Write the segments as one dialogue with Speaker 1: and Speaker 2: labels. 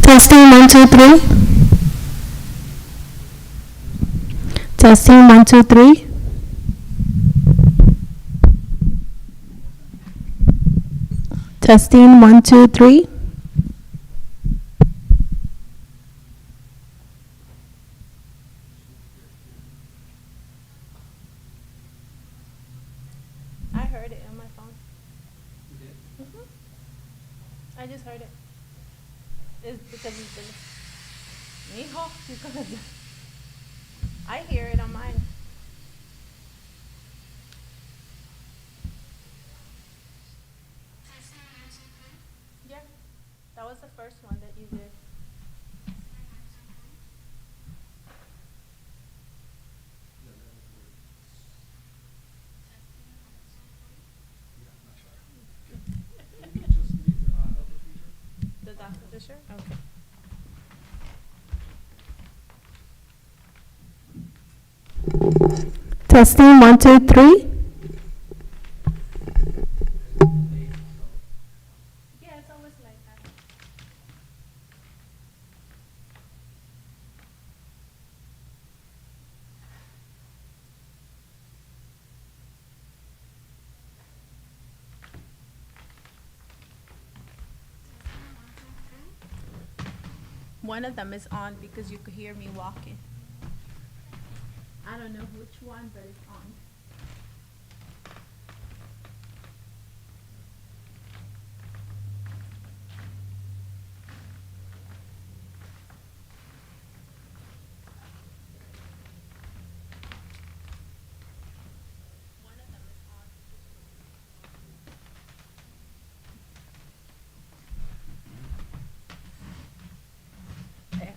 Speaker 1: Testing 1 2 3. Testing 1 2 3. Testing 1 2 3.
Speaker 2: I heard it on my phone. I just heard it. It's because it's been. Mijo, because I hear it on mine. Yeah, that was the first one that you did. The doctor, the shirt. Okay.
Speaker 1: Testing 1 2 3.
Speaker 2: Yeah, it's always like that. One of them is on because you could hear me walking. I don't know which one, but it's on. One of them is on. There.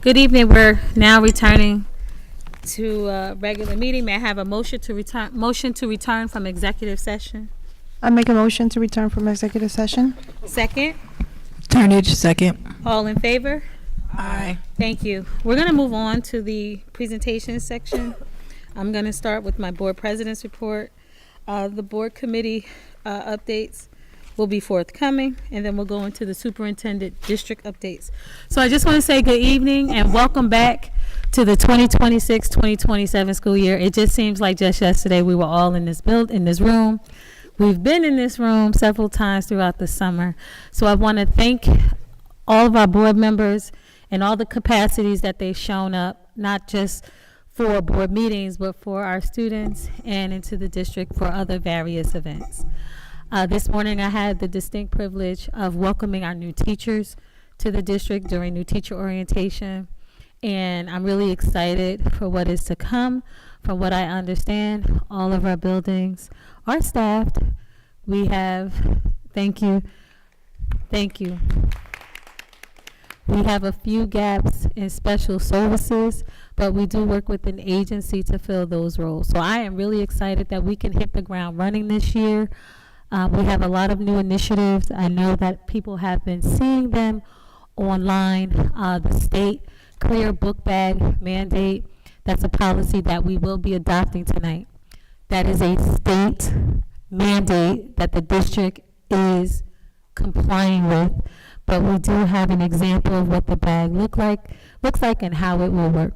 Speaker 2: Good evening. We're now returning to regular meeting. May I have a motion to return from executive session?
Speaker 1: I make a motion to return from executive session.
Speaker 2: Second.
Speaker 3: Turnage, second.
Speaker 2: All in favor?
Speaker 3: Aye.
Speaker 2: Thank you. We're going to move on to the presentation section. I'm going to start with my board president's report. The board committee updates will be forthcoming, and then we'll go into the superintendent district updates. So I just want to say good evening and welcome back to the 2026-2027 school year. It just seems like just yesterday we were all in this room. We've been in this room several times throughout the summer. So I want to thank all of our board members and all the capacities that they've shown up, not just for board meetings, but for our students and into the district for other various events. This morning I had the distinct privilege of welcoming our new teachers to the district during new teacher orientation. And I'm really excited for what is to come. From what I understand, all of our buildings are staffed. We have, thank you. We have a few gaps in special services, but we do work with an agency to fill those roles. So I am really excited that we can hit the ground running this year. We have a lot of new initiatives. I know that people have been seeing them online. The state clear book bag mandate, that's a policy that we will be adopting tonight. That is a state mandate that the district is complying with, but we do have an example of what the bag looks like and how it will work.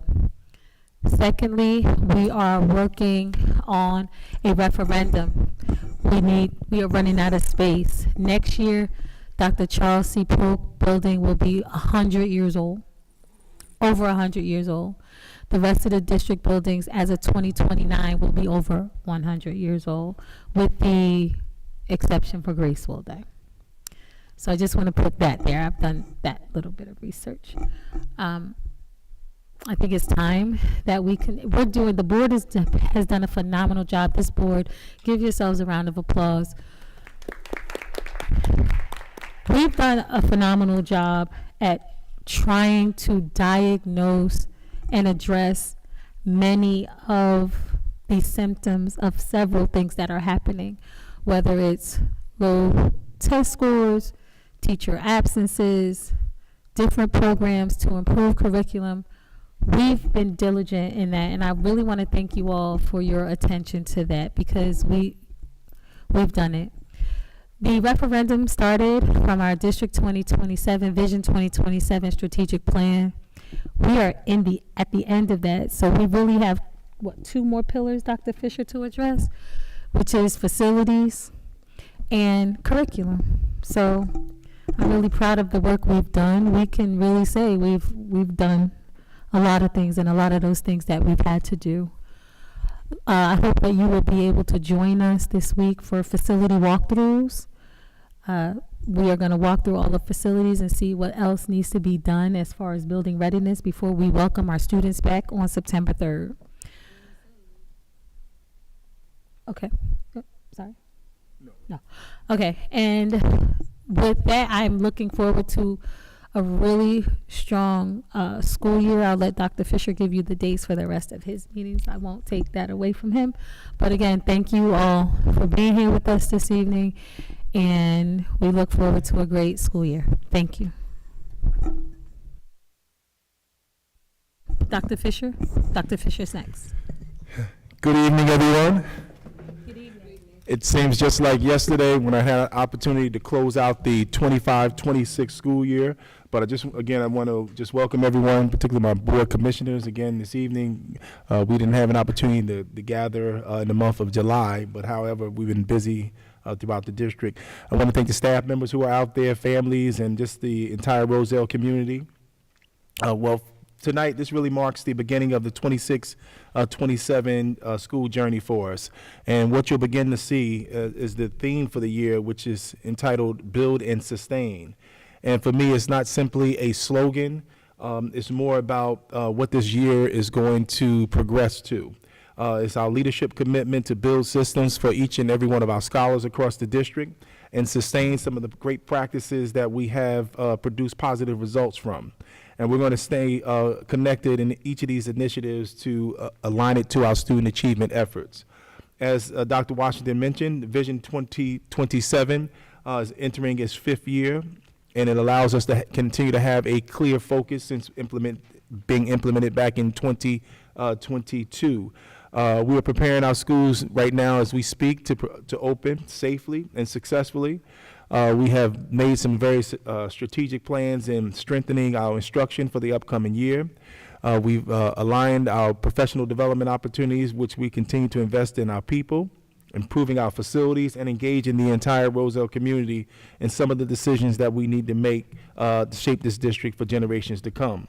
Speaker 2: Secondly, we are working on a referendum. We are running out of space. Next year, Dr. Charles C. Polk building will be 100 years old, over 100 years old. The rest of the district buildings as of 2029 will be over 100 years old, with the exception for Graceful Day. So I just want to put that there. I've done that little bit of research. I think it's time that the board has done a phenomenal job. This board, give yourselves a round of applause. We've done a phenomenal job at trying to diagnose and address many of the symptoms of several things that are happening, whether it's low test scores, teacher absences, different programs to improve curriculum. We've been diligent in that, and I really want to thank you all for your attention to that, because we've done it. The referendum started from our District 2027, Vision 2027 strategic plan. We are at the end of that, so we really have, two more pillars, Dr. Fisher, to address, which is facilities and curriculum. So I'm really proud of the work we've done. We can really say we've done a lot of things, and a lot of those things that we've had to do. I hope that you will be able to join us this week for facility walkthroughs. We are going to walk through all the facilities and see what else needs to be done as far as building readiness before we welcome our students back on September 3rd. Okay. Sorry? No. Okay. And with that, I'm looking forward to a really strong school year. I'll let Dr. Fisher give you the dates for the rest of his meetings. I won't take that away from him. But again, thank you all for being here with us this evening, and we look forward to a great school year. Thank you. Dr. Fisher? Dr. Fisher's next.
Speaker 4: Good evening, everyone.
Speaker 2: Good evening.
Speaker 4: It seems just like yesterday when I had an opportunity to close out the 25-26 school year. But I want to just welcome everyone, particularly my board commissioners again this evening. We didn't have an opportunity to gather in the month of July, but however, we've been busy throughout the district. I want to thank the staff members who are out there, families, and just the entire Roselle community. Tonight, this really marks the beginning of the 26-27 school journey for us. And what you'll begin to see is the theme for the year, which is entitled Build and Sustain. And for me, it's not simply a slogan. It's more about what this year is going to progress to. It's our leadership commitment to build systems for each and every one of our scholars across the district, and sustain some of the great practices that we have produced positive results from. And we're going to stay connected in each of these initiatives to align it to our student achievement efforts. As Dr. Washington mentioned, Vision 2027 is entering its 5th year, and it allows us to continue to have a clear focus since being implemented back in 2022. We are preparing our schools right now as we speak to open safely and successfully. We have made some very strategic plans in strengthening our instruction for the upcoming year. We've aligned our professional development opportunities, which we continue to invest in our people, improving our facilities, and engaging the entire Roselle community in some of the decisions that we need to make to shape this district for generations to come.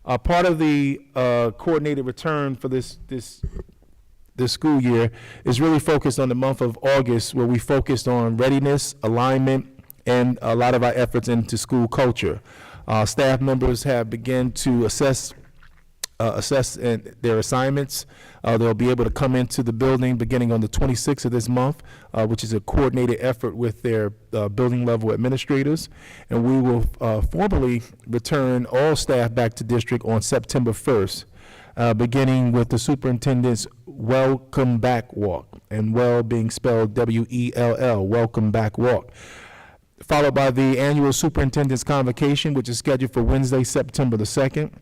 Speaker 4: Part of the coordinated return for this school year is really focused on the month of August, where we focused on readiness, alignment, and a lot of our efforts into school culture. Staff members have begun to assess their assignments. They'll be able to come into the building beginning on the 26th of this month, which is a coordinated effort with their building level administrators. And we will formally return all staff back to district on September 1st, beginning with the superintendent's Welcome Back Walk, and well being spelled W-E-L-L, Welcome Back Walk, followed by the annual superintendent's convocation, which is scheduled for Wednesday, September the 2nd.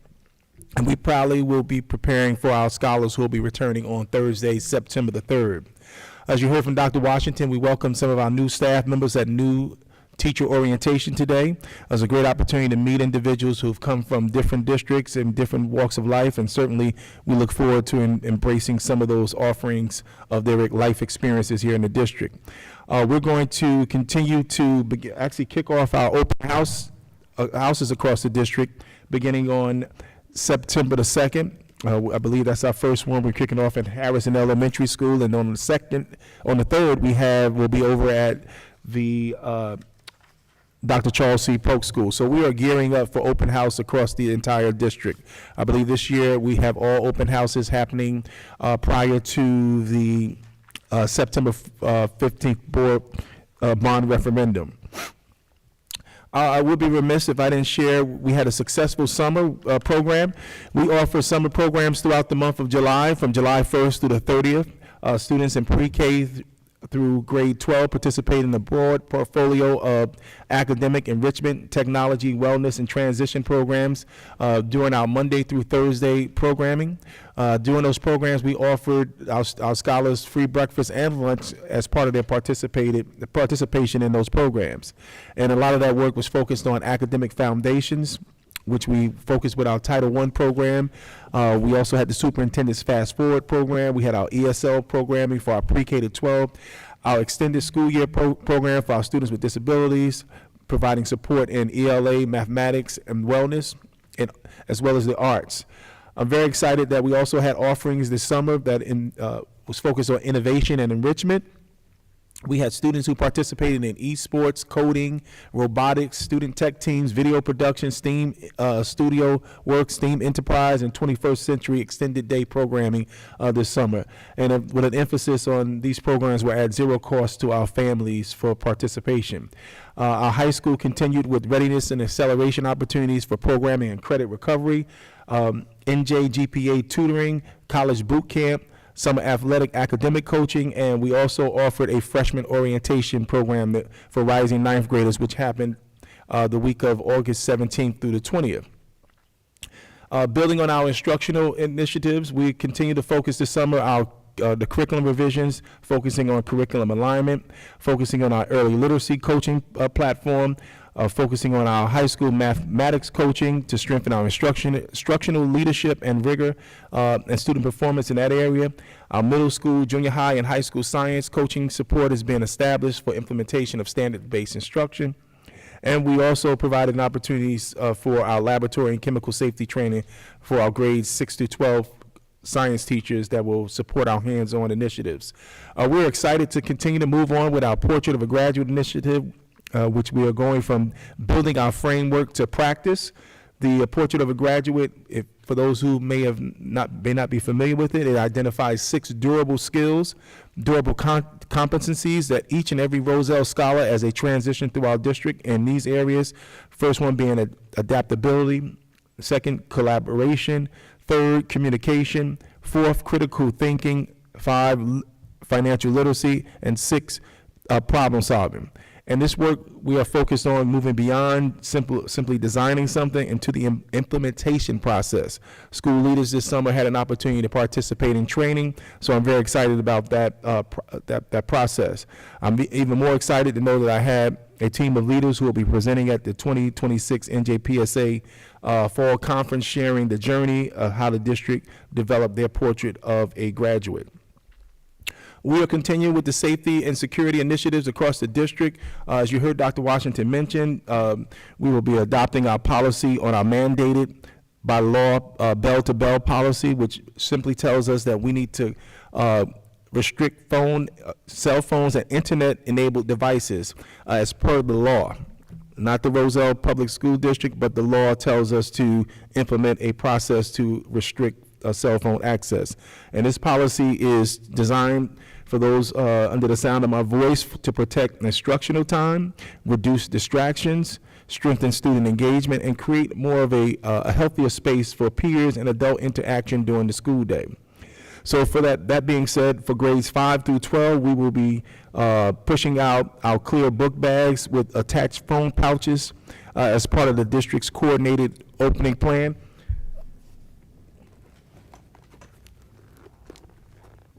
Speaker 4: And we probably will be preparing for our scholars who will be returning on Thursday, September the 3rd. As you heard from Dr. Washington, we welcome some of our new staff members at new teacher orientation today. It was a great opportunity to meet individuals who have come from different districts and different walks of life, and certainly we look forward to embracing some of those offerings of their life experiences here in the district. We're going to continue to actually kick off our open houses across the district beginning on September the 2nd. I believe that's our first one. We're kicking off at Harrison Elementary School, and on the 3rd, we'll be over at the Dr. Charles C. Polk School. So we are gearing up for open house across the entire district. I believe this year we have all open houses happening prior to the September 15th board bond referendum. I would be remiss if I didn't share, we had a successful summer program. We offer summer programs throughout the month of July, from July 1st through the 30th. Students in pre-K through grade 12 participate in a broad portfolio of academic enrichment, technology, wellness, and transition programs during our Monday through Thursday programming. During those programs, we offered our scholars free breakfast and lunch as part of their participation in those programs. And a lot of that work was focused on academic foundations, which we focused with our Title I program. We also had the Superintendent's Fast Forward program. We had our ESL programming for our pre-K to 12, our extended school year program for our students with disabilities, providing support in ELA, mathematics, and wellness, and as well as the arts. I'm very excited that we also had offerings this summer that was focused on innovation and enrichment. We had students who participated in esports, coding, robotics, student tech teams, video production, STEAM studio work, STEAM enterprise, and 21st century extended day programming this summer. And with an emphasis on these programs were at zero cost to our families for participation. Our high school continued with readiness and acceleration opportunities for programming and credit recovery, NJ GPA tutoring, college boot camp, summer athletic academic coaching, and we also offered a freshman orientation program for rising ninth graders, which happened the week of August 17th through the 20th. Building on our instructional initiatives, we continue to focus this summer the curriculum revisions, focusing on curriculum alignment, focusing on our early literacy coaching platform, focusing on our high school mathematics coaching to strengthen our instructional leadership and rigor and student performance in that area. Our middle school, junior high, and high school science coaching support has been established for implementation of standard-based instruction. And we also provided opportunities for our laboratory and chemical safety training for our grades 6 to 12 science teachers that will support our hands-on initiatives. We're excited to continue to move on with our Portrait of a Graduate initiative, which we are going from building our framework to practice. The Portrait of a Graduate, if For those who may not be familiar with it, it identifies 6 durable skills, durable competencies that each and every Roselle scholar as they transition through our district in these areas. First one being adaptability, second, collaboration, third, communication, fourth, critical thinking, 5, financial literacy, and 6, problem solving. And this work, we are focused on moving beyond simply designing something into the implementation process. School leaders this summer had an opportunity to participate in training, so I'm very excited about that process. I'm even more excited to know that I had a team of leaders who will be presenting at the 2026 NJPSA Fall Conference, sharing the journey of how the district developed their portrait of a graduate. We are continuing with the safety and security initiatives across the district. As you heard Dr. Washington mention, we will be adopting our policy on our mandated by law bell-to-bell policy, which simply tells us that we need to restrict cell phones and internet-enabled devices as per the law. Not the Roselle Public School District, but the law tells us to implement a process to restrict cell phone access. And this policy is designed for those under the sound of my voice to protect instructional time, reduce distractions, strengthen student engagement, and create more of a healthier space for peers and adult interaction during the school day. So for that being said, for grades 5 through 12, we will be pushing out our clear book bags with attached phone pouches as part of the district's coordinated opening plan,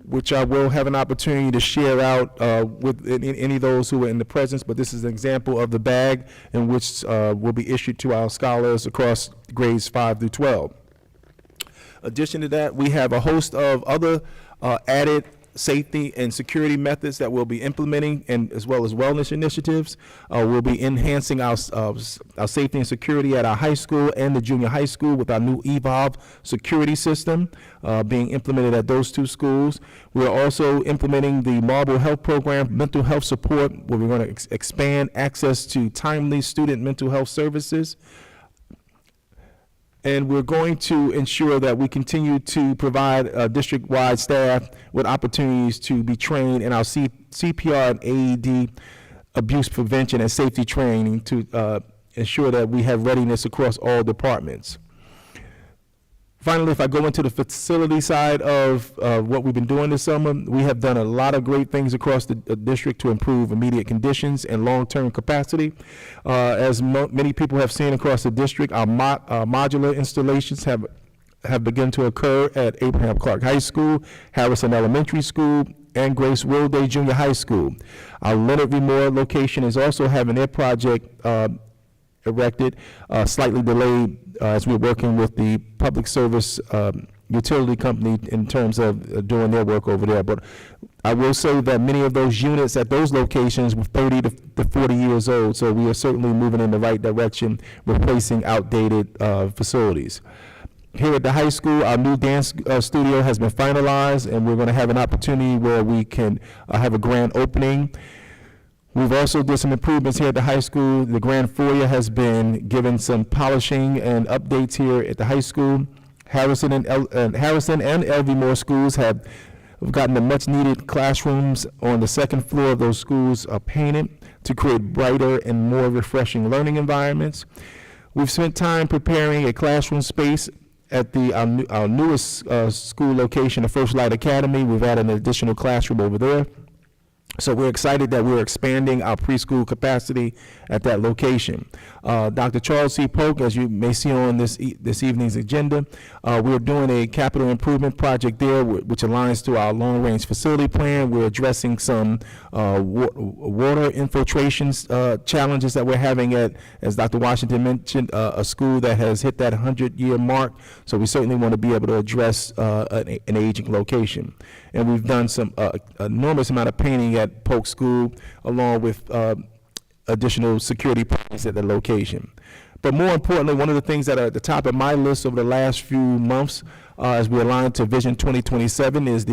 Speaker 4: which I will have an opportunity to share out with any of those who are in the presence, but this is an example of the bag in which will be issued to our scholars across grades 5 through 12. Addition to that, we have a host of other added safety and security methods that we'll be implementing, and as well as wellness initiatives. We'll be enhancing our safety and security at our high school and the junior high school with our new Evolve security system being implemented at those 2 schools. We're also implementing the Marble Health Program, mental health support, where we're going to expand access to timely student mental health services. And we're going to ensure that we continue to provide district-wide staff with opportunities to be trained in our CPR and AED abuse prevention and safety training to ensure that we have readiness across all departments. Finally, if I go into the facility side of what we've been doing this summer, we have done a lot of great things across the district to improve immediate conditions and long-term capacity. As many people have seen across the district, our modular installations have begun to occur at Abraham Clark High School, Harrison Elementary School, and Grace Wilday Junior High School. Our Leonard Remore location is also having their project erected, slightly delayed as we're working with the public service utility company in terms of doing their work over there. But I will say that many of those units at those locations were 30 to 40 years old, so we are certainly moving in the right direction, replacing outdated facilities. Here at the high school, our new dance studio has been finalized, and we're going to have an opportunity where we can have a grand opening. We've also did some improvements here at the high school. The grand foyer has been given some polishing and updates here at the high school. Harrison and L.V. Moore schools have gotten the much-needed classrooms on the second floor of those schools painted to create brighter and more refreshing learning environments. We've spent time preparing a classroom space at our newest school location, the First Light Academy. We've added an additional classroom over there. So we're excited that we're expanding our preschool capacity at that location. Dr. Charles C. Polk, as you may see on this evening's agenda, we're doing a capital improvement project there, which aligns to our long-range facility plan. We're addressing some water infiltration challenges that we're having at, as Dr. Washington mentioned, a school that has hit that 100-year mark. So we certainly want to be able to address an aging location. And we've done some enormous amount of painting at Polk School, along with additional security plans at the location. But more importantly, one of the things that are at the top of my list over the last few months, as we align to Vision 2027, is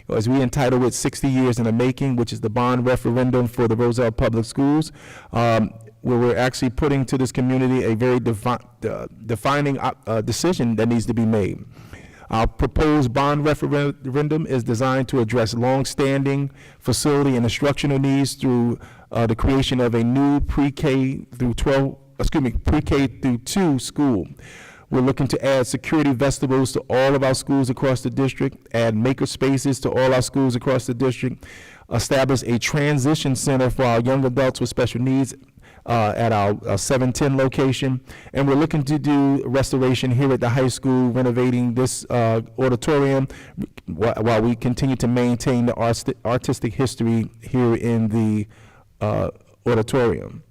Speaker 4: as we entitle it, 60 Years in the Making, which is the bond referendum for the Roselle Public Schools. where we're actually putting to this community a very defining decision that needs to be made. Our proposed bond referendum is designed to address long-standing facility and instructional needs through the creation of a new pre-K through 2 school. We're looking to add security vestibules to all of our schools across the district, add maker spaces to all our schools across the district, establish a transition center for our young adults with special needs at our 710 location, and we're looking to do restoration here at the high school, renovating this auditorium while we continue to maintain the artistic history here in the auditorium.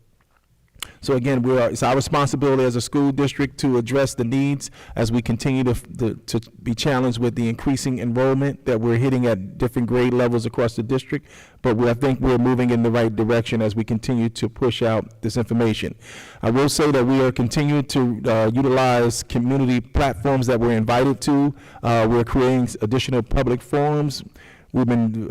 Speaker 4: So again, it's our responsibility as a school district to address the needs as we continue to be challenged with the increasing enrollment that we're hitting at different grade levels across the district. But I think we're moving in the right direction as we continue to push out this information. I will say that we are continuing to utilize community platforms that we're invited to. We're creating additional public forums. We've been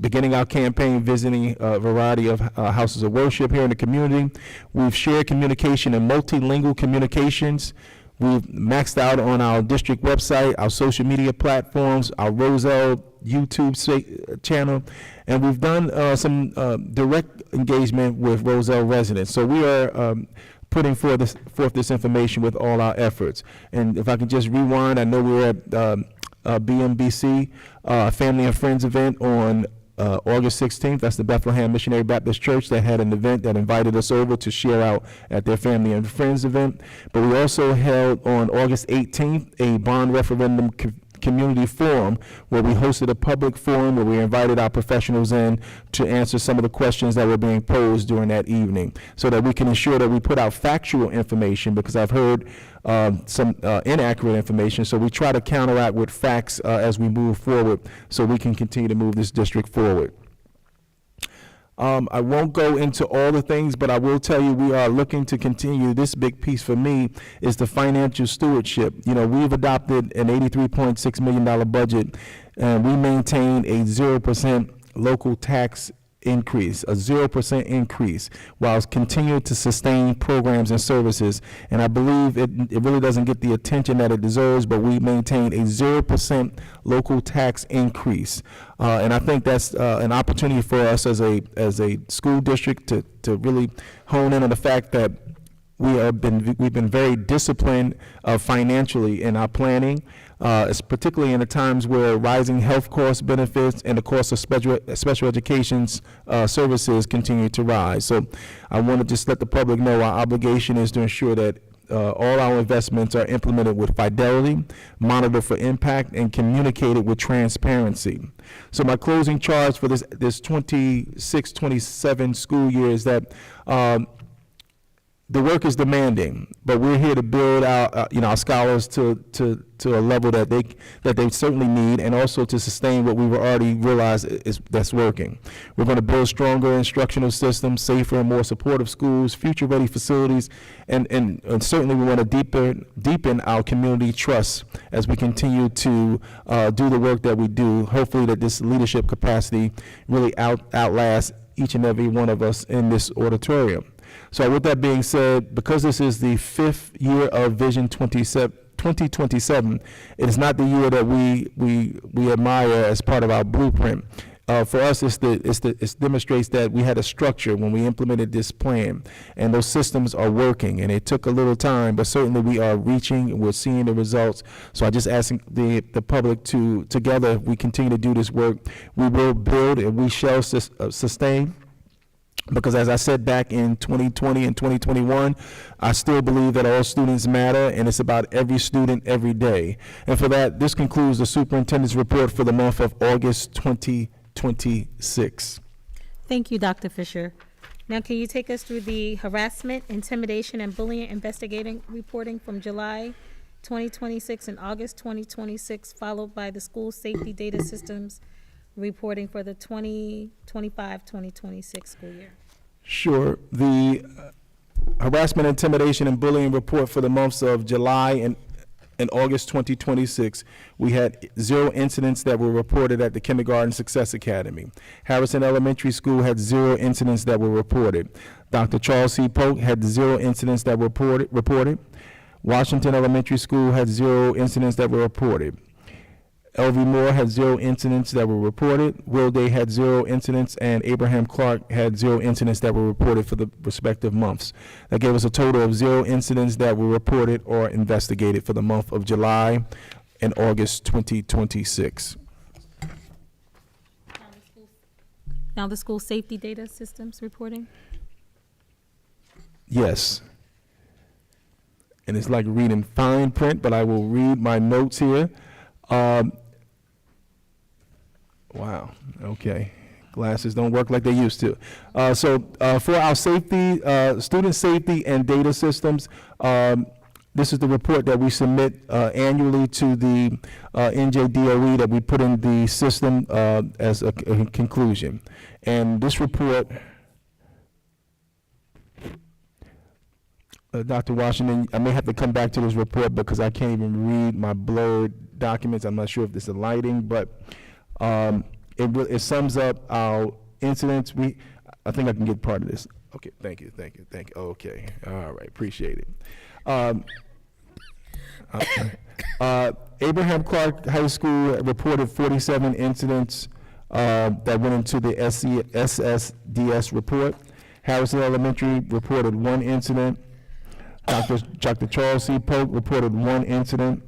Speaker 4: beginning our campaign visiting a variety of houses of worship here in the community. We've shared communication in multilingual communications. We've maxed out on our district website, our social media platforms, our Roselle YouTube channel, and we've done some direct engagement with Roselle residents. So we are putting forth this information with all our efforts. And if I can just rewind, I know we were at BMBC, Family and Friends event on August 16th. That's the Bethlehem Missionary Baptist Church that had an event that invited us over to share out at their Family and Friends event. But we also held on August 18th a bond referendum community forum where we hosted a public forum where we invited our professionals in to answer some of the questions that were being posed during that evening so that we can ensure that we put out factual information, because I've heard some inaccurate information. So we try to counteract with facts as we move forward so we can continue to move this district forward. I won't go into all the things, but I will tell you we are looking to continue. This big piece for me is the financial stewardship. You know, we've adopted an $83.6 million budget, and we maintain a 0% local tax increase, a 0% increase, while continuing to sustain programs and services. And I believe it really doesn't get the attention that it deserves, but we maintain a 0% local tax increase. And I think that's an opportunity for us as a school district to really hone in on the fact that we've been very disciplined financially in our planning, particularly in the times where rising health costs, benefits, and the cost of special education services continue to rise. So I want to just let the public know our obligation is to ensure that all our investments are implemented with fidelity, monitored for impact, and communicated with transparency. So my closing charge for this 26-27 school year is that the work is demanding, but we're here to build our scholars to a level that they certainly need, and also to sustain what we've already realized that's working. We're going to build stronger instructional systems, safer and more supportive schools, future-ready facilities, and certainly we want to deepen our community trust as we continue to do the work that we do. Hopefully that this leadership capacity really outlasts each and every one of us in this auditorium. So with that being said, because this is the 5th year of Vision 2027, it is not the year that we admire as part of our blueprint. For us, it demonstrates that we had a structure when we implemented this plan, and those systems are working. And it took a little time, but certainly we are reaching and we're seeing the results. So I just ask the public to, together, we continue to do this work. We will build and we shall sustain. Because as I said back in 2020 and 2021, I still believe that all students matter, and it's about every student every day. And for that, this concludes the superintendent's report for the month of August 2026.
Speaker 2: Thank you, Dr. Fisher. Now, can you take us through the harassment, intimidation, and bullying investigating reporting from July 2026 and August 2026, followed by the school safety data systems reporting for the 2025-2026 school year?
Speaker 4: Sure. The harassment, intimidation, and bullying report for the months of July In August 2026, we had 0 incidents that were reported at the Kindergarten Success Academy. Harrison Elementary School had 0 incidents that were reported. Dr. Charles C. Polk had 0 incidents that were reported. Washington Elementary School had 0 incidents that were reported. L.V. Moore had 0 incidents that were reported. Will Day had 0 incidents, and Abraham Clark had 0 incidents that were reported for the respective months. That gave us a total of 0 incidents that were reported or investigated for the month of July and August 2026.
Speaker 2: Now the school safety data systems reporting.
Speaker 4: Yes. And it's like reading fine print, but I will read my notes here. Wow, okay. Glasses don't work like they used to. For our safety, student safety and data systems, this is the report that we submit annually to the NJDOE that we put in the system as a conclusion. And this report, Dr. Washington, I may have to come back to this report because I can't even read my blurred documents. I'm not sure if this is lighting, but it sums up our incidents. I think I can get part of this. Okay, thank you. Okay, all right, appreciate it. Abraham Clark High School reported 47 incidents that went into the SSDS report. Harrison Elementary reported 1 incident. Dr. Charles C. Polk reported 1 incident.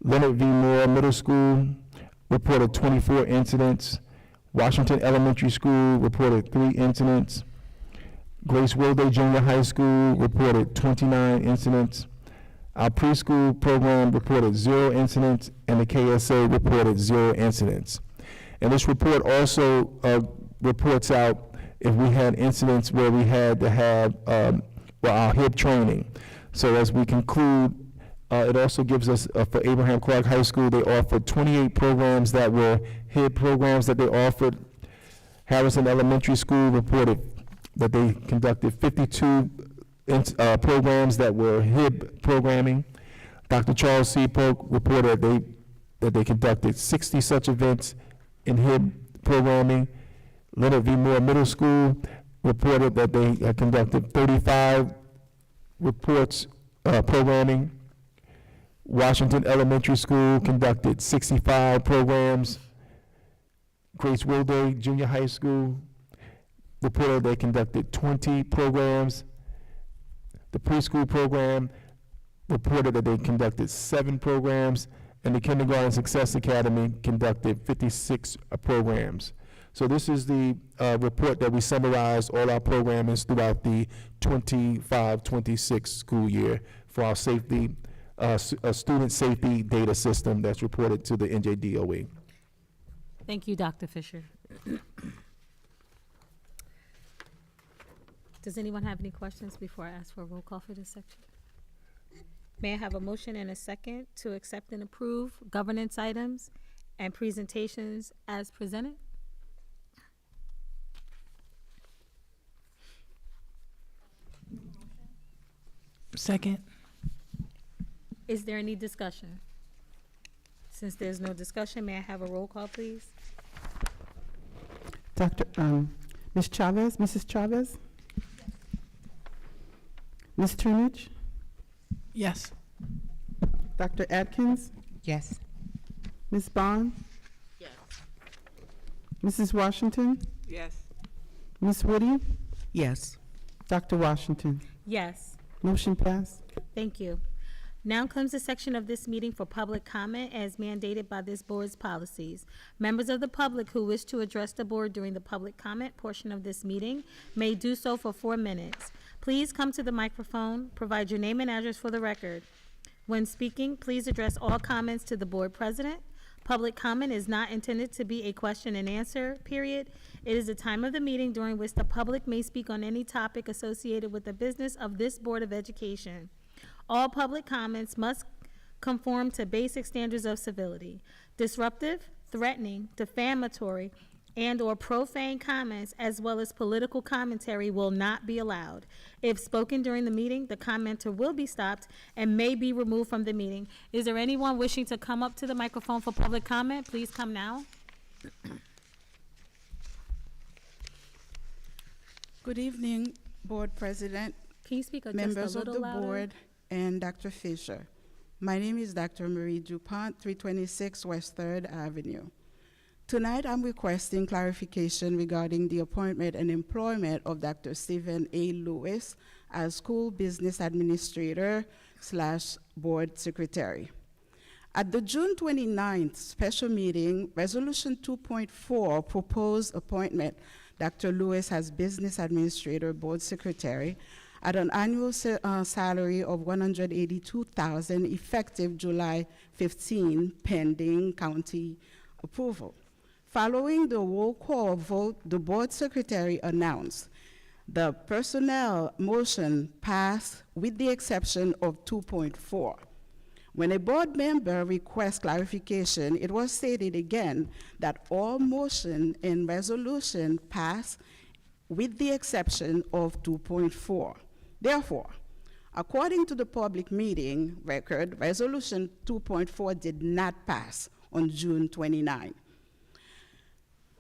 Speaker 4: Leonard V. Moore Middle School reported 24 incidents. Washington Elementary School reported 3 incidents. Grace Wilday Junior High School reported 29 incidents. Our preschool program reported 0 incidents, and the KSA reported 0 incidents. And this report also reports out if we had incidents where we had to have our HIB training. So as we conclude, it also gives us, for Abraham Clark High School, they offered 28 programs that were HIB programs that they offered. Harrison Elementary School reported that they conducted 52 programs that were HIB programming. Dr. Charles C. Polk reported that they conducted 60 such events in HIB programming. Leonard V. Moore Middle School reported that they had conducted 35 reports programming. Washington Elementary School conducted 65 programs. Grace Wilday Junior High School reported they conducted 20 programs. The preschool program reported that they conducted 7 programs, and the Kindergarten Success Academy conducted 56 programs. So this is the report that we summarized all our programming throughout the 25-26 school year for our safety, student safety data system that's reported to the NJDOE.
Speaker 2: Thank you, Dr. Fisher. Does anyone have any questions before I ask for a roll call for this section? May I have a motion and a second to accept and approve governance items and presentations as presented?
Speaker 3: Second.
Speaker 2: Is there any discussion? Since there's no discussion, may I have a roll call, please?
Speaker 5: Ms. Chavez, Mrs. Chavez? Ms. Turnage?
Speaker 3: Yes.
Speaker 5: Dr. Atkins?
Speaker 3: Yes.
Speaker 5: Ms. Bond?
Speaker 3: Yes.
Speaker 5: Mrs. Washington?
Speaker 3: Yes.
Speaker 5: Ms. Woody?
Speaker 3: Yes.
Speaker 5: Dr. Washington?
Speaker 2: Yes.
Speaker 5: Motion passed.
Speaker 2: Thank you. Now comes the section of this meeting for public comment as mandated by this board's policies. Members of the public who wish to address the board during the public comment portion of this meeting may do so for 4 minutes. Please come to the microphone, provide your name and address for the record. When speaking, please address all comments to the board president. Public comment is not intended to be a question and answer period. It is a time of the meeting during which the public may speak on any topic associated with the business of this Board of Education. All public comments must conform to basic standards of civility. Disruptive, threatening, defamatory, and/or profane comments as well as political commentary will not be allowed. If spoken during the meeting, the commenter will be stopped and may be removed from the meeting. Is there anyone wishing to come up to the microphone for public comment? Please come now.
Speaker 6: Good evening, Board President,
Speaker 2: Can you speak just a
Speaker 6: members of
Speaker 2: little
Speaker 6: the
Speaker 2: louder?
Speaker 6: board, and Dr. Fisher. My name is Dr. Marie DuPont, 326 West 3rd Avenue. Tonight, I'm requesting clarification regarding the appointment and employment of Dr. Stephen A. Lewis as School Business Administrator / Board Secretary. At the June 29th special meeting, Resolution 2.4 proposed appointment Dr. Lewis as Business Administrator, Board Secretary, at an annual salary of $182,000 effective July 15, pending county approval. Following the roll call vote, the Board Secretary announced the personnel motion passed with the exception of 2.4. When a board member requests clarification, it was stated again that all motion and resolution pass with the exception of 2.4. Therefore, according to the public meeting record, Resolution 2.4 did not pass on June 29.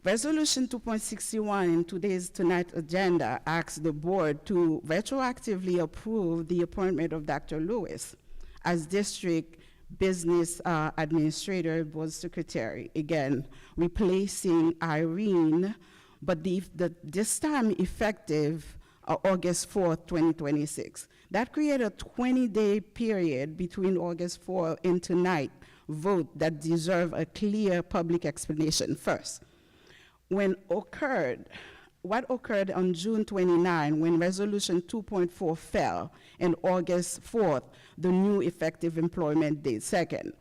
Speaker 6: Resolution 2.61 in tonight's agenda asks the board to retroactively approve the appointment of Dr. Lewis as District Business Administrator, Board Secretary, again, replacing Irene, but this time effective August 4th, 2026. That created a 20-day period between August 4th and tonight vote that deserve a clear public explanation. First, what occurred on June 29 when Resolution 2.4 fell and August 4th, the new effective employment date? Second,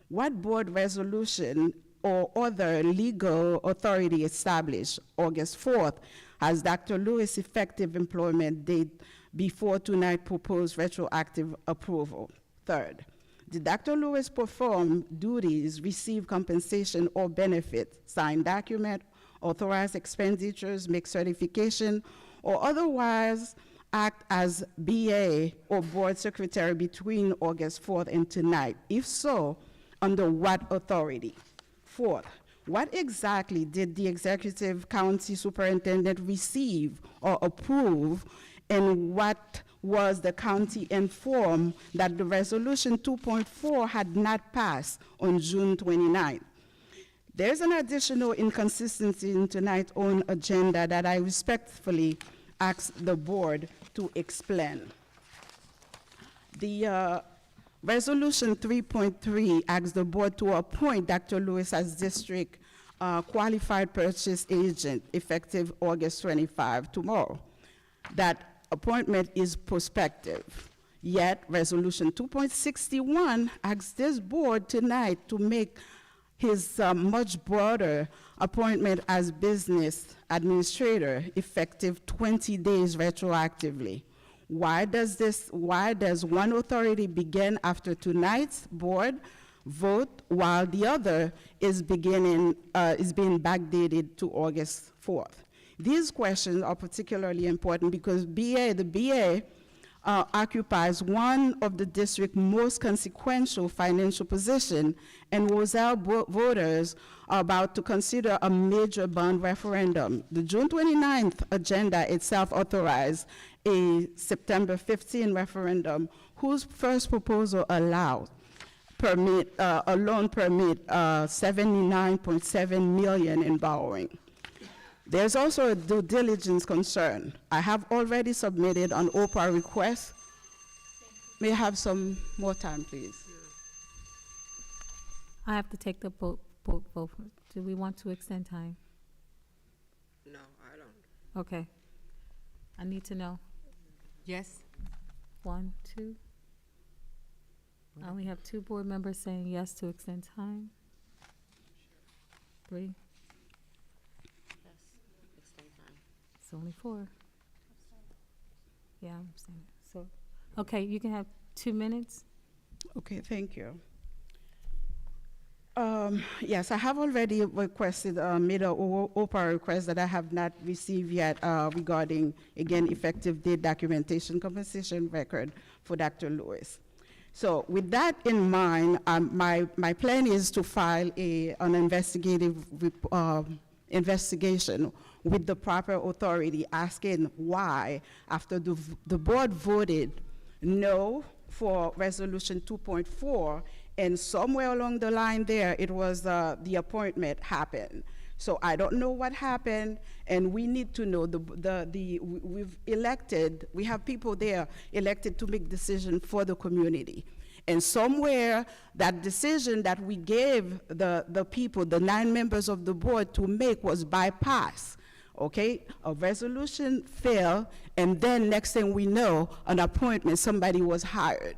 Speaker 6: what board resolution or other legal authority established August 4th as Dr. Lewis' effective employment date before tonight proposed retroactive approval? Third, did Dr. Lewis perform duties, receive compensation or benefit, sign document, authorize expenditures, make certification, or otherwise act as BA or board secretary between August 4th and tonight? If so, under what authority? Fourth, what exactly did the executive county superintendent receive or approve, and what was the county informed that the Resolution 2.4 had not passed on June 29th? There's an additional inconsistency in tonight's own agenda that I respectfully ask the board to explain. The Resolution 3.3 asks the board to appoint Dr. Lewis as district qualified purchase agent effective August 25, tomorrow. That appointment is prospective. Yet Resolution 2.61 asks this board tonight to make his much broader appointment as business administrator effective 20 days retroactively. Why does one authority begin after tonight's board vote while the other is being backdated to August 4th? These questions are particularly important because the BA occupies one of the district's most consequential financial position, and Roselle voters are about to consider a major bond referendum. The June 29th agenda itself authorized a September 15 referendum whose first proposal allowed a loan permit 79.7 million in borrowing. There's also a due diligence concern. I have already submitted an OPA request. May I have some more time, please?
Speaker 2: I have to take the vote. Do we want to extend time?
Speaker 3: No, I don't.
Speaker 2: Okay. I need to know.
Speaker 3: Yes?
Speaker 2: 1, 2. I only have 2 board members saying yes to extend time. 3. It's only 4. Yeah, I'm saying so. Okay, you can have 2 minutes.
Speaker 6: Okay, thank you. Yes, I have already requested, made a OPA request that I have not received yet regarding, again, effective date documentation compensation record for Dr. Lewis. So with that in mind, my plan is to file an investigative investigation with the proper authority, asking why, after the board voted no for resolution 2.4, and somewhere along the line there, it was the appointment happened. So I don't know what happened, and we need to know we've elected, we have people there elected to make decisions for the community. And somewhere that decision that we gave the people, the 9 members of the board to make was bypassed. Okay, a resolution failed, and then next thing we know, an appointment, somebody was hired.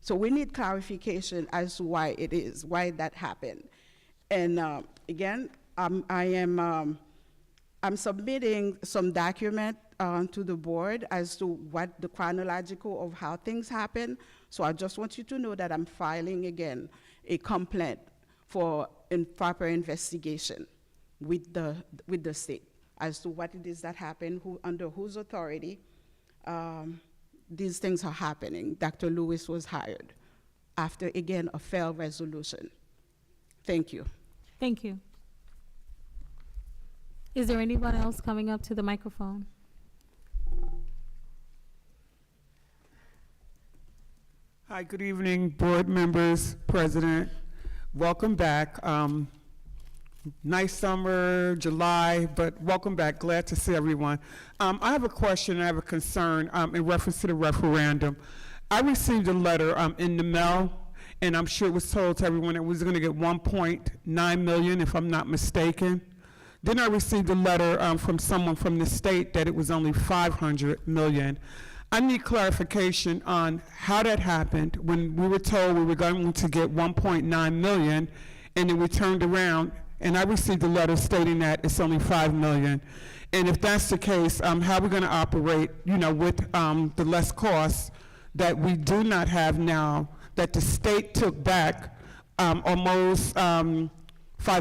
Speaker 6: So we need clarification as to why it is, why that happened. And again, I'm submitting some document to the board as to what the chronological of how things happen. So I just want you to know that I'm filing again a complaint for improper investigation with the state as to what it is that happened, under whose authority these things are happening. Dr. Lewis was hired after, again, a failed resolution. Thank you.
Speaker 2: Thank you. Is there anyone else coming up to the microphone?
Speaker 5: Hi, good evening, board members, president. Welcome back. Nice summer, July, but welcome back. Glad to see everyone. I have a question, I have a concern in reference to the referendum. I received a letter in the mail, and I'm sure it was told to everyone it was going to get 1.9 million, if I'm not mistaken. Then I received a letter from someone from the state that it was only 500 million. I need clarification on how that happened when we were told we were going to get 1.9 million, and then we turned around and I received a letter stating that it's only 5 million. And if that's the case, how are we going to operate, with the less costs that we do not have now, that the state took back almost $5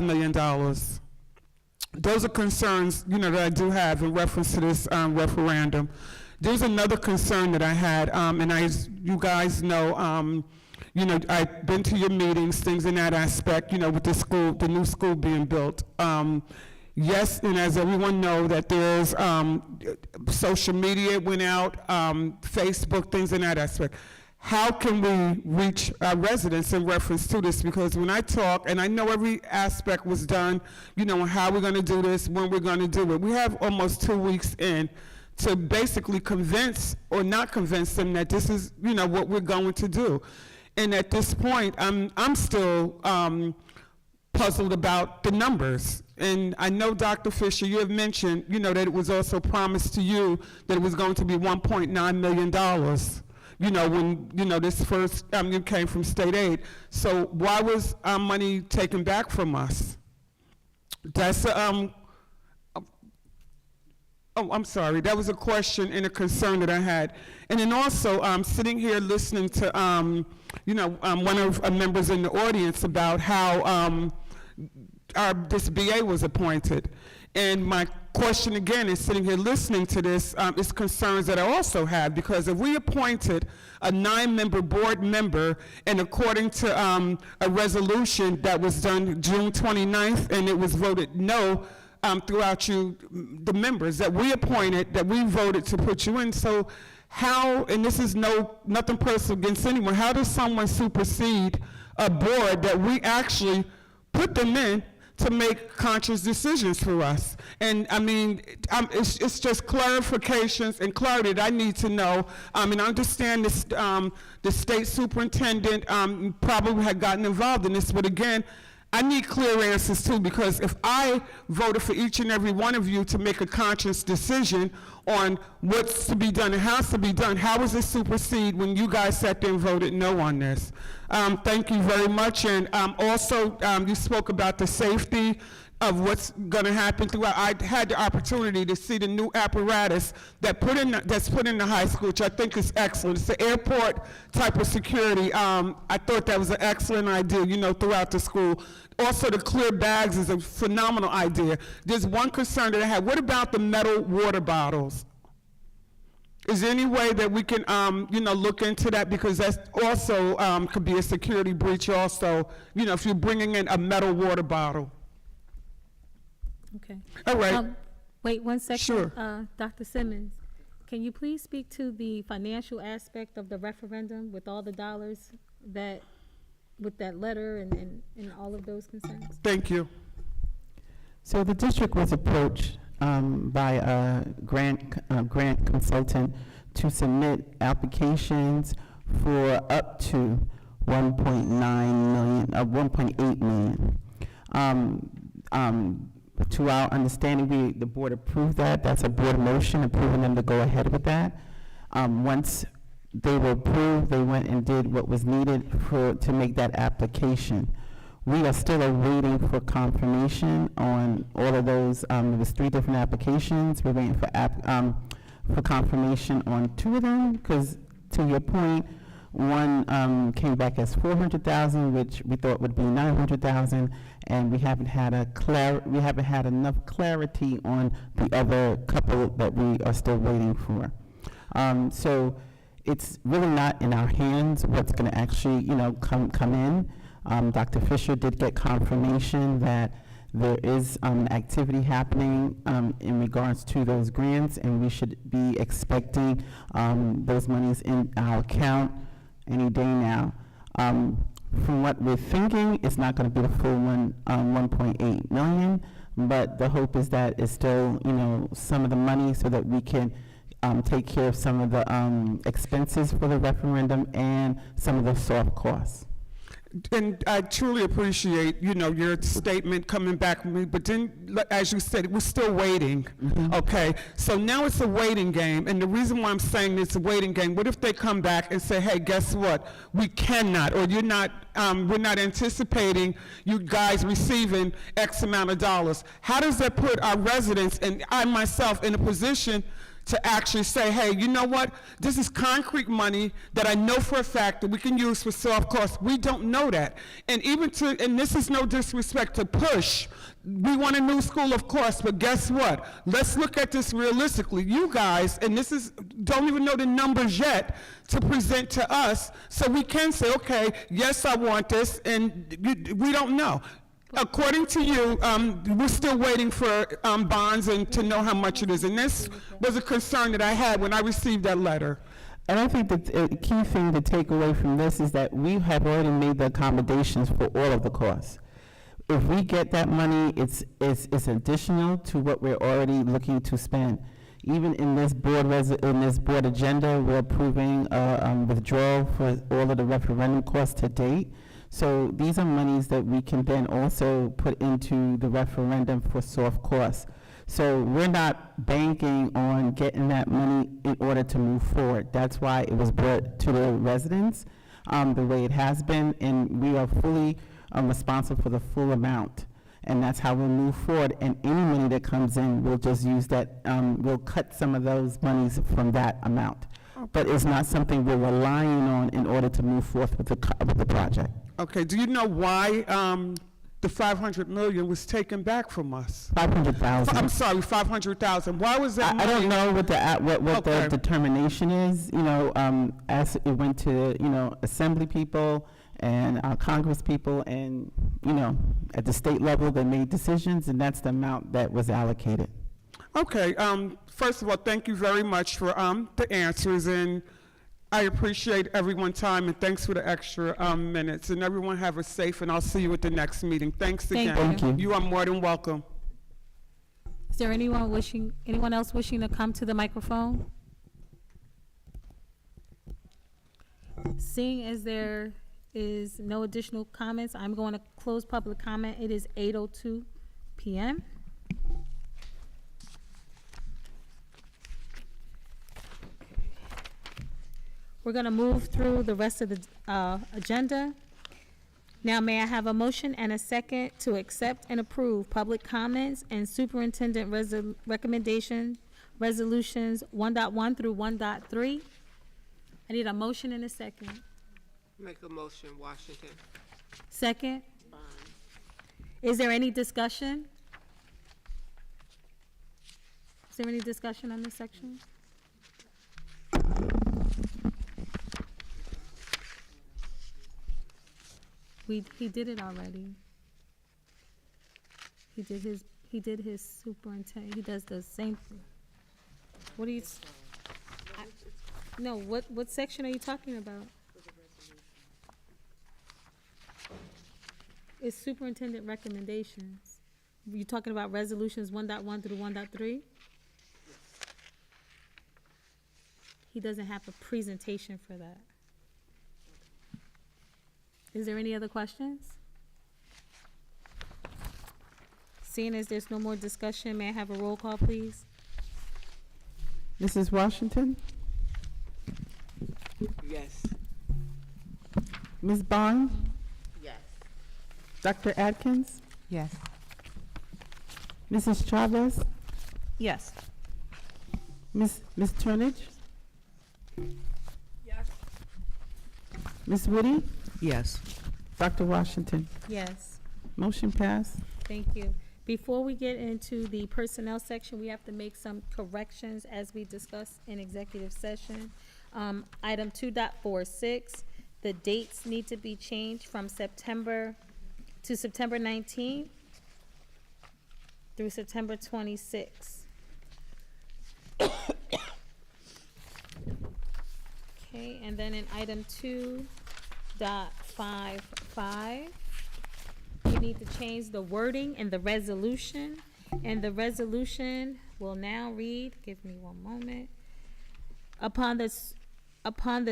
Speaker 5: million? Those are concerns, that I do have in reference to this referendum. There's another concern that I had, and you guys know, I've been to your meetings, things in that aspect, with the new school being built. Yes, and as everyone knows, that there's social media went out, Facebook, things in that aspect. How can we reach our residents in reference to this? Because when I talk, and I know every aspect was done, how we're going to do this, when we're going to do it. We have almost 2 weeks in to basically convince or not convince them that this is, what we're going to do. And at this point, I'm still puzzled about the numbers. And I know, Dr. Fisher, you have mentioned, that it was also promised to you that it was going to be $1.9 million, when, this first it came from state aid. So why was our money taken back from us? That's, I'm sorry, that was a question and a concern that I had. And then also, sitting here listening to, one of members in the audience about how this BA was appointed. And my question again is, sitting here listening to this, is concerns that I also have, because if we appointed a 9-member board member, and according to a resolution that was done June 29th, and it was voted no throughout the members that we appointed, that we voted to put you in. So how, and this is nothing personal against anyone, how does someone supersede a board that we actually put them in to make conscious decisions for us? And I mean, it's just clarifications and clarity that I need to know. And I understand this, the state superintendent probably had gotten involved in this, but again, I need clear answers too, because if I voted for each and every one of you to make a conscious decision on what's to be done and how's to be done, how does it supersede when you guys sat there and voted no on this? Thank you very much. And also, you spoke about the safety of what's going to happen throughout. I had the opportunity to see the new apparatus that's put in the high school, which I think is excellent. It's the airport type of security. I thought that was an excellent idea, throughout the school. Also, the clear bags is a phenomenal idea. There's one concern that I have. What about the metal water bottles? Is there any way that we can, look into that? Because that's also could be a security breach also, if you're bringing in a metal water bottle.
Speaker 2: Okay.
Speaker 5: All right.
Speaker 2: Wait 1 second.
Speaker 5: Sure.
Speaker 2: Dr. Simmons, can you please speak to the financial aspect of the referendum with all the dollars with that letter and all of those concerns?
Speaker 5: Thank you.
Speaker 7: So the district was approached by a grant consultant to submit applications for up to 1.9 million, 1.8 million. To our understanding, the board approved that. That's a board motion approving them to go ahead with that. Once they were approved, they went and did what was needed to make that application. We are still awaiting for confirmation on all of those. There was 3 different applications. We're waiting for confirmation on 2 of them, because to your point, one came back as 400,000, which we thought would be 900,000, and we haven't had enough clarity on the other couple that we are still waiting for. So it's really not in our hands what's going to actually, come in. Dr. Fisher did get confirmation that there is activity happening in regards to those grants, and we should be expecting those monies in our account any day now. From what we're thinking, it's not going to be the full 1.8 million, but the hope is that it's still, some of the money so that we can take care of some of the expenses for the referendum and some of the soft costs.
Speaker 5: And I truly appreciate, your statement coming back with me, but then, as you said, we're still waiting, okay? So now it's a waiting game, and the reason why I'm saying it's a waiting game, what if they come back and say, hey, guess what? We cannot, or we're not anticipating you guys receiving X amount of dollars. How does that put our residents and I myself in a position to actually say, hey, you know what? This is concrete money that I know for a fact that we can use for soft costs. We don't know that. And and this is no disrespect to push. We want a new school, of course, but guess what? Let's look at this realistically. You guys, and don't even know the numbers yet to present to us, so we can say, okay, yes, I want this, and we don't know. According to you, we're still waiting for bonds and to know how much it is. And this was a concern that I had when I received that letter.
Speaker 7: And I think that the key thing to take away from this is that we have already made the accommodations for all of the costs. If we get that money, it's additional to what we're already looking to spend. Even in this board agenda, we're approving withdrawal for all of the referendum costs to date. So these are monies that we can then also put into the referendum for soft costs. So we're not banking on getting that money in order to move forward. That's why it was brought to the residents the way it has been, and we are fully responsible for the full amount. And that's how we'll move forward. And any money that comes in, we'll just use that, we'll cut some of those monies from that amount. But it's not something we're relying on in order to move forth with the project.
Speaker 5: Okay, do you know why the 500 million was taken back from us?
Speaker 7: 500,000.
Speaker 5: I'm sorry, 500,000. Why was that?
Speaker 7: I don't know what
Speaker 5: Okay.
Speaker 7: the determination is. As it went to assembly people and our Congress people, and at the state level, they made decisions, and that's the amount that was allocated.
Speaker 5: Okay. First of all, thank you very much for the answers, and I appreciate everyone's time, and thanks for the extra minutes. And everyone have a safe, and I'll see you at the next meeting. Thanks again.
Speaker 2: Thank
Speaker 7: you.
Speaker 5: You are more than welcome.
Speaker 2: Is there anyone else wishing to come to the microphone? Seeing as there is no additional comments, I'm going to close public comment. It is 8:02 p.m. We're going to move through the rest of the agenda. Now, may I have a motion and a second to accept and approve public comments and superintendent recommendation resolutions 1.1 through 1.3? I need a motion and a second.
Speaker 3: Make a motion, Washington.
Speaker 2: Second? Is there any discussion? Is there any discussion on this section? He did it already. He did his superintendent, he does the same thing. What do you, no, what section are you talking about? It's superintendent recommendations. You talking about resolutions 1.1 through 1.3? He doesn't have a presentation for that. Is there any other questions? Seeing as there's no more discussion, may I have a roll call, please?
Speaker 7: Mrs. Washington?
Speaker 3: Yes.
Speaker 7: Ms. Bond?
Speaker 3: Yes.
Speaker 7: Dr. Atkins?
Speaker 3: Yes.
Speaker 7: Mrs. Chavez?
Speaker 1: Yes.
Speaker 7: Ms. Turnage?
Speaker 3: Yes.
Speaker 7: Ms. Woody?
Speaker 3: Yes.
Speaker 7: Dr. Washington?
Speaker 2: Yes,
Speaker 7: Motion passed.
Speaker 2: thank you. Before we get into the personnel section, we have to make some corrections as we discussed in executive session. Item 2.46, the dates need to be changed from September to September 19th through September 26th. Okay, and then in item 2.55, we need to change the wording in the resolution, and the resolution will now read, give me one moment. Upon the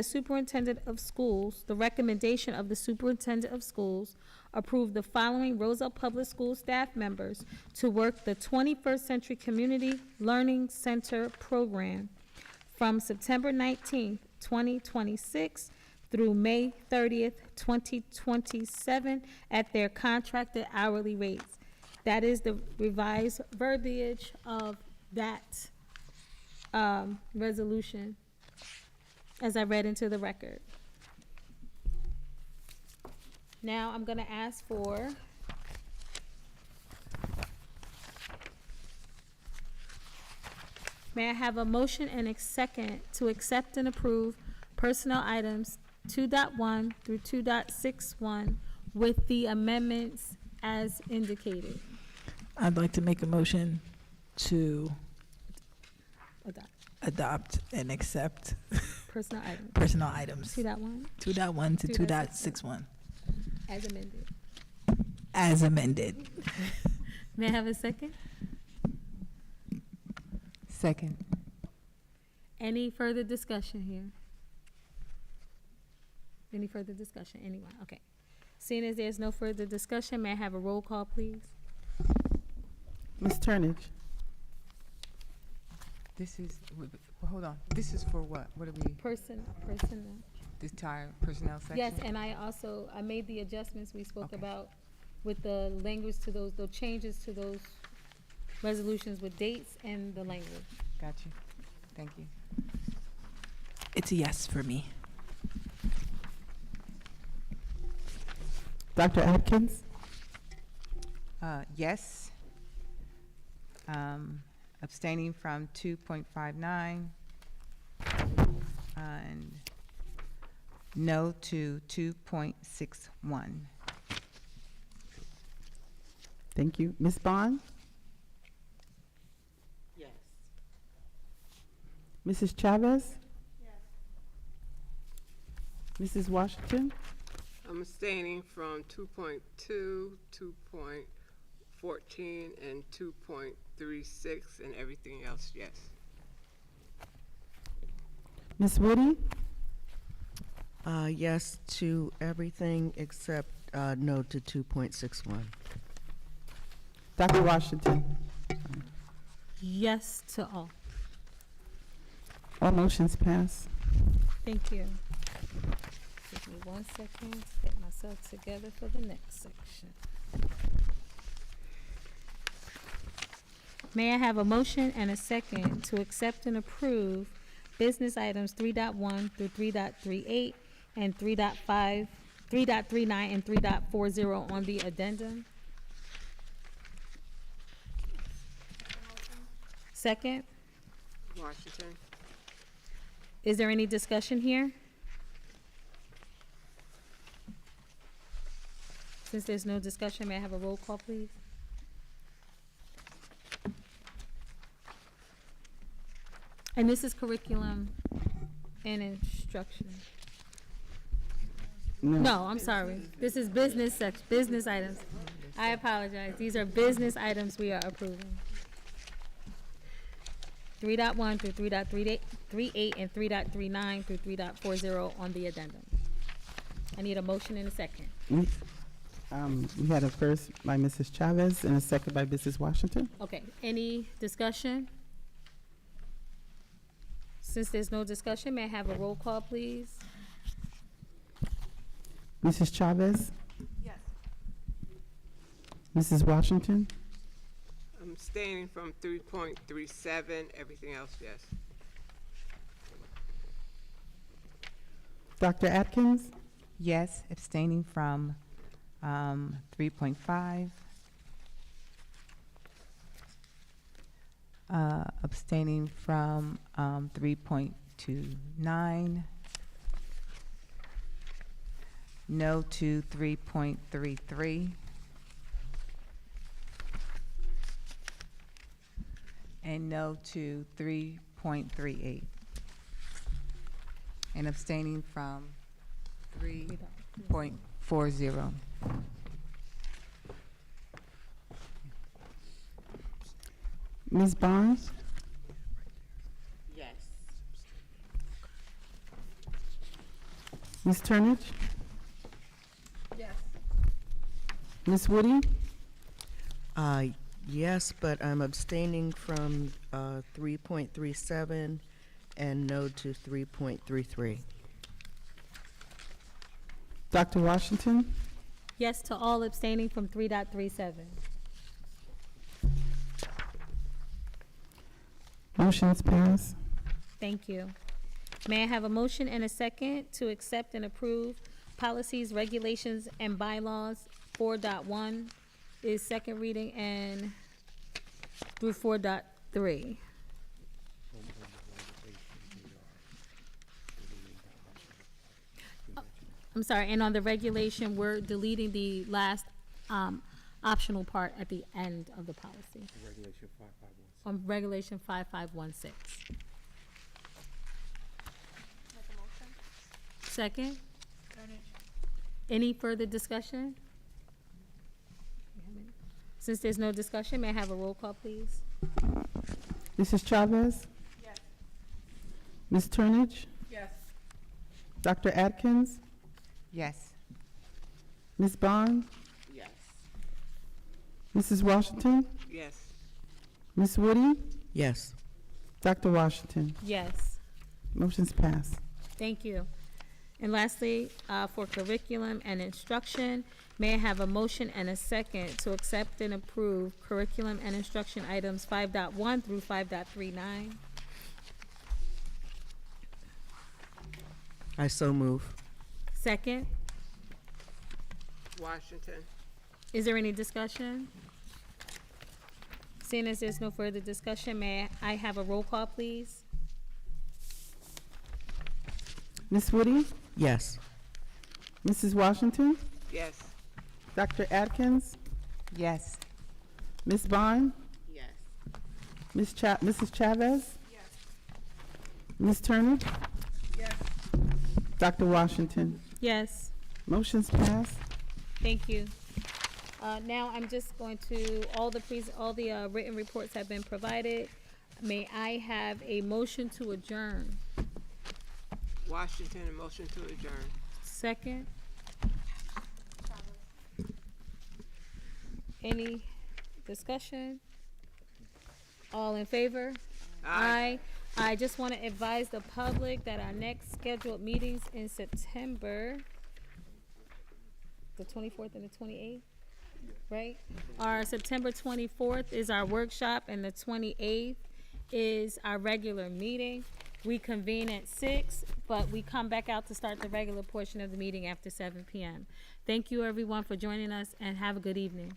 Speaker 2: superintendent of schools, the recommendation of the superintendent of schools, approve the following Roselle Public School staff members to work the 21st Century Community Learning Center program from September 19th, 2026 through May 30th, 2027 at their contracted hourly rates. That is the revised verbiage of that resolution as I read into the record. Now I'm going to ask for may I have a motion and a second to accept and approve personnel items 2.1 through 2.61 with the amendments as indicated.
Speaker 8: I'd like to make a motion to
Speaker 2: Adopt.
Speaker 8: adopt and accept
Speaker 2: Personnel items
Speaker 8: personnel items
Speaker 2: 2.1
Speaker 8: 2.1 to 2.61
Speaker 2: as amended.
Speaker 8: as amended.
Speaker 2: May I have a second?
Speaker 3: Second.
Speaker 2: Any further discussion here? Any further discussion? Anyone? Okay. Seeing as there's no further discussion, may I have a roll call, please?
Speaker 7: Ms. Turnage?
Speaker 9: This is, hold on, this is for what? What are we,
Speaker 2: Personnel.
Speaker 9: this entire personnel section?
Speaker 2: Yes, and I made the adjustments we spoke
Speaker 9: Okay.
Speaker 2: about with the language to those, the changes to those resolutions with dates and the language.
Speaker 9: Got you. Thank you.
Speaker 8: It's a yes for me.
Speaker 7: Dr. Atkins?
Speaker 9: Yes. Abstaining from 2.59. And no to 2.61.
Speaker 7: Thank you. Ms. Bond?
Speaker 3: Yes.
Speaker 7: Mrs. Chavez? Mrs. Washington?
Speaker 3: I'm abstaining from 2.2, 2.14, and 2.36, and everything else, yes.
Speaker 7: Ms. Woody?
Speaker 10: Yes to everything except no to 2.61.
Speaker 7: Dr. Washington?
Speaker 2: Yes to all.
Speaker 7: All motions pass.
Speaker 2: Thank you. Just move 1 second to get myself together for the next section. May I have a motion and a second to accept and approve business items 3.1 through 3.38 and 3.5, 3.39 and 3.40 on the addendum? Second,
Speaker 3: Washington.
Speaker 2: is there any discussion here? Since there's no discussion, may I have a roll call, please? And this is curriculum and instruction. No, I'm sorry. This is business business items. I apologize. These are business items we are approving. 3.1 through 3.38 and 3.39 through 3.40 on the addendum. I need a motion and a second.
Speaker 7: We had a first by Mrs. Chavez and a second by Mrs. Washington.
Speaker 2: Okay, any discussion? Since there's no discussion, may I have a roll call, please?
Speaker 7: Mrs. Chavez? Yes. Mrs. Washington?
Speaker 3: I'm abstaining from 3.37, everything else, yes.
Speaker 7: Dr. Atkins?
Speaker 9: Yes, abstaining from 3.5. Abstaining from 3.29. No to 3.33. And no to 3.38. And abstaining from 3.40.
Speaker 7: Ms. Barnes?
Speaker 3: Yes.
Speaker 7: Ms. Turnage?
Speaker 6: Yes.
Speaker 7: Ms. Woody?
Speaker 10: Yes, but I'm abstaining from 3.37 and no to 3.33.
Speaker 7: Dr. Washington?
Speaker 2: Yes to all abstaining from 3.37.
Speaker 7: Motion's passed.
Speaker 2: Thank you. May I have a motion and a second to accept and approve policies, regulations, and bylaws 4.1 is second reading and through 4.3. I'm sorry, and on the regulation, we're deleting the last optional part at the end of the policy. On Regulation 5516. Second? Any further discussion? Since there's no discussion, may I have a roll call, please?
Speaker 7: Mrs. Chavez? Yes. Ms. Turnage?
Speaker 6: Yes.
Speaker 7: Dr. Atkins?
Speaker 9: Yes.
Speaker 7: Ms. Bond?
Speaker 3: Yes.
Speaker 7: Mrs. Washington?
Speaker 3: Yes.
Speaker 7: Ms. Woody?
Speaker 10: Yes.
Speaker 7: Dr. Washington?
Speaker 2: Yes.
Speaker 7: Motion's passed.
Speaker 2: Thank you. And lastly, for curriculum and instruction, may I have a motion and a second to accept and approve curriculum and instruction items 5.1 through 5.39?
Speaker 10: I so move.
Speaker 2: Second,
Speaker 3: Washington.
Speaker 2: is there any discussion? Seeing as there's no further discussion, may I have a roll call, please?
Speaker 7: Ms. Woody?
Speaker 10: Yes.
Speaker 7: Mrs. Washington?
Speaker 3: Yes.
Speaker 7: Dr. Atkins?
Speaker 9: Yes.
Speaker 7: Ms. Bond?
Speaker 3: Yes.
Speaker 7: Mrs. Chavez? Yes. Ms. Turner?
Speaker 6: Yes.
Speaker 7: Dr. Washington?
Speaker 2: Yes.
Speaker 7: Motion's passed.
Speaker 2: Thank you. Now I'm just going to, all the written reports have been provided. May I have a motion to adjourn?
Speaker 3: Washington, a motion to adjourn.
Speaker 2: Second? Any discussion? All in favor? Aye. I just want to advise the public that our next scheduled meetings in September the 24th and the 28th, right? Our September 24th is our workshop, and the 28th is our regular meeting. We convene at 6, but we come back out to start the regular portion of the meeting after 7 p.m. Thank you, everyone, for joining us, and have a good evening.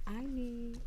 Speaker 2: I need